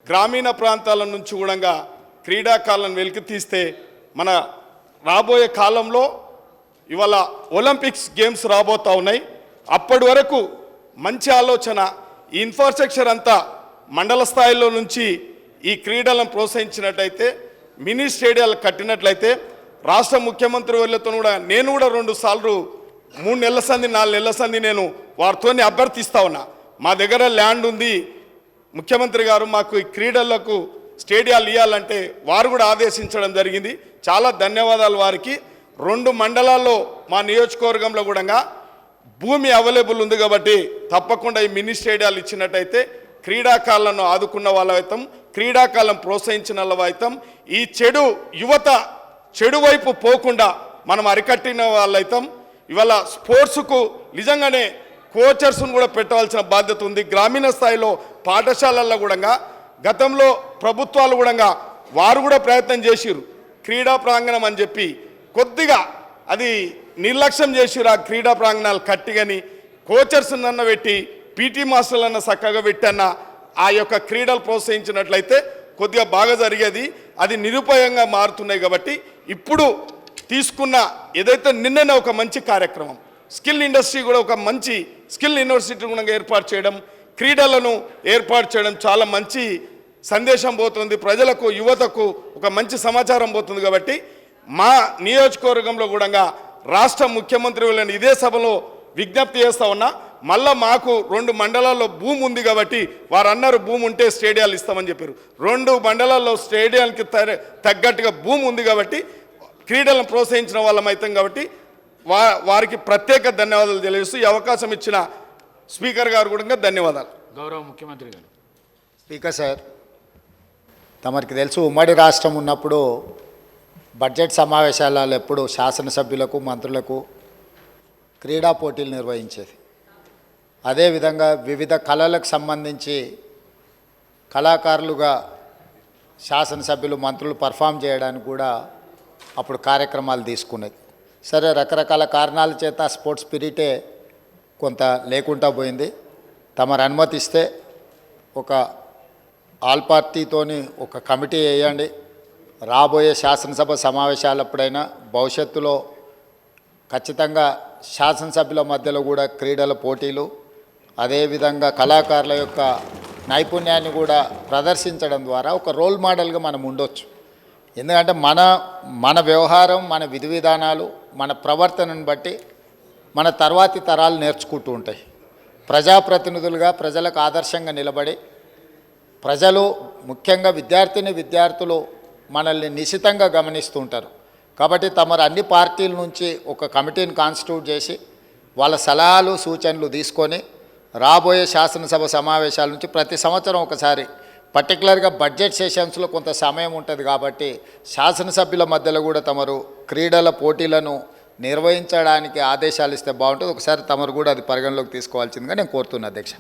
గ్రామీణ ప్రాంతాల నుంచి కూడా క్రీడాకారులను వెలికి తీస్తే మన రాబోయే కాలంలో ఇవాళ ఒలింపిక్స్ గేమ్స్ రాబోతూ ఉన్నాయి. అప్పటి వరకు మంచి ఆలోచన, ఈ ఇన్ఫ్రాస్ట్రక్చర్ అంతా మండల స్థాయిలో నుంచి ఈ క్రీడలను ప్రోత్సహించినట్లయితే, మినీ స్టేడియాలు కట్టినట్లయితే, రాష్ట్ర ముఖ్యమంత్రి వాళ్ళతో కూడా నేను కూడా 2 సార్లు 3 నెలల సంది 4 నెలల సంది నేను వారితో అభ్యర్థిస్తా ఉన్నా. మా దగ్గర ల్యాండ్ ఉంది, ముఖ్యమంత్రి గారు మాకు ఈ క్రీడలకు స్టేడియాలు ఇవ్వాలంటే వారు కూడా ఆదేశించడం జరిగింది. చాలా ధన్యవాదాలు వారికి. 2 మండలాల్లో మా నియోజకవర్గంలో కూడా భూమి అవైలబుల్ ఉంది కాబట్టి తప్పకుండా ఈ మినీ స్టేడియాలు ఇచ్చినట్టయితే క్రీడాకారులను ఆదుకున్న వాళ్ళైతాం, క్రీడాకారులను ప్రోత్సహించిన వాళ్ళైతాం. ఈ యువత చెడు వైపు పోకుండా మనం అరికట్టిన వాళ్ళైతాం. ఇవాళ స్పోర్ట్స్కు నిజంగానే కోచర్స్ను కూడా పెట్టవలసిన బాధ్యత ఉంది. గ్రామీణ స్థాయిలో పాఠశాలల్లో కూడా గతంలో ప్రభుత్వాలు కూడా వారు కూడా ప్రయత్నం చేసిరు క్రీడా ప్రాంగణం అని చెప్పి, కొద్దిగా అది నిర్లక్ష్యం చేసిరు. ఆ క్రీడా ప్రాంగణాలు కట్టిగని కోచర్స్ అన్న పెట్టి, పీటీ మాస్టర్లన్న చక్కగా పెట్టన్న ఆ యొక్క క్రీడలు ప్రోత్సహించినట్లయితే కొద్దిగా బాగా జరిగేది. అది నిరుపయోగంగా మారుతున్నాయి. కాబట్టి ఇప్పుడు తీసుకున్న ఏదైతే నిన్ననే ఒక మంచి కార్యక్రమం, స్కిల్ ఇండస్ట్రీ కూడా ఒక మంచి స్కిల్ యూనివర్సిటీ కూడా ఏర్పాటు చేయడం, క్రీడలను ఏర్పాటు చేయడం చాలా మంచి సందేశం పోతుంది ప్రజలకు, యువతకు ఒక మంచి సమాచారం పోతుంది. కాబట్టి మా నియోజకవర్గంలో కూడా రాష్ట్ర ముఖ్యమంత్రి వాళ్ళని ఇదే సభలో విజ్ఞప్తి చేస్తూ ఉన్నా. మళ్ళీ మాకు 2 మండలాల్లో భూమి ఉంది కాబట్టి వారు అన్నారు భూమి ఉంటే స్టేడియాలు ఇస్తామని చెప్పారు. 2 మండలాల్లో స్టేడియానికి తగ్గట్టుగా భూమి ఉంది కాబట్టి క్రీడలను ప్రోత్సహించిన వాళ్ళం అవుతాం. కాబట్టి వారికి ప్రత్యేక ధన్యవాదాలు తెలియజేస్తూ ఈ అవకాశం ఇచ్చిన స్పీకర్ గారు కూడా ధన్యవాదాలు. గౌరవ ముఖ్యమంత్రి గారు. స్పీకర్ సార్, తమరికి తెలుసు ఉమ్మడి రాష్ట్రం ఉన్నప్పుడు బడ్జెట్ సమావేశాలలో ఎప్పుడు శాసనసభ్యులకు మంత్రులకు క్రీడా పోటీలు నిర్వహించేది. అదేవిధంగా వివిధ కళలకు సంబంధించి కళాకారులుగా శాసనసభ్యులు మంత్రులు పర్ఫామ్ చేయడానికి కూడా అప్పుడు కార్యక్రమాలు తీసుకునేది. సరే, రకరకాల కారణాల చేత స్పోర్ట్స్ స్పిరిటే కొంత లేకుండా పోయింది. తమరు అనుమతిస్తే ఒక ఆల్ పార్టీతోని ఒక కమిటీ వేయండి. రాబోయే శాసనసభ సమావేశాలప్పుడైనా భవిష్యత్తులో ఖచ్చితంగా శాసనసభ్యుల మధ్యలో కూడా క్రీడల పోటీలు, అదేవిధంగా కళాకారుల యొక్క నైపుణ్యాన్ని కూడా ప్రదర్శించడం ద్వారా ఒక రోల్ మోడల్గా మనం ఉండొచ్చు. ఎందుకంటే మన వ్యవహారం, మన విధి విధానాలు, మన ప్రవర్తనను బట్టి మన తర్వాతి తరాలు నేర్చుకుంటూ ఉంటాయి. ప్రజాప్రతినిధులుగా ప్రజలకు ఆదర్శంగా నిలబడి, ప్రజలు ముఖ్యంగా విద్యార్థులు మనల్ని నిశితంగా గమనిస్తూ ఉంటారు. కాబట్టి తమరు అన్ని పార్టీల నుంచి ఒక కమిటీని కాన్స్టిట్యూట్ చేసి వాళ్ళ సలహాలు సూచనలు తీసుకొని రాబోయే శాసనసభ సమావేశాల నుంచి ప్రతి సంవత్సరం ఒకసారి, పర్టికులర్గా బడ్జెట్ సెషన్స్లో కొంత సమయం ఉంటుంది కాబట్టి శాసనసభ్యుల మధ్యలో కూడా తమరు క్రీడల పోటీలను నిర్వహించడానికి ఆదేశాలు ఇస్తే బాగుంటుంది. ఒకసారి తమరు కూడా అది పరిగణలోకి తీసుకోవాల్సిందిగా నేను కోరుతున్నా అధ్యక్ష.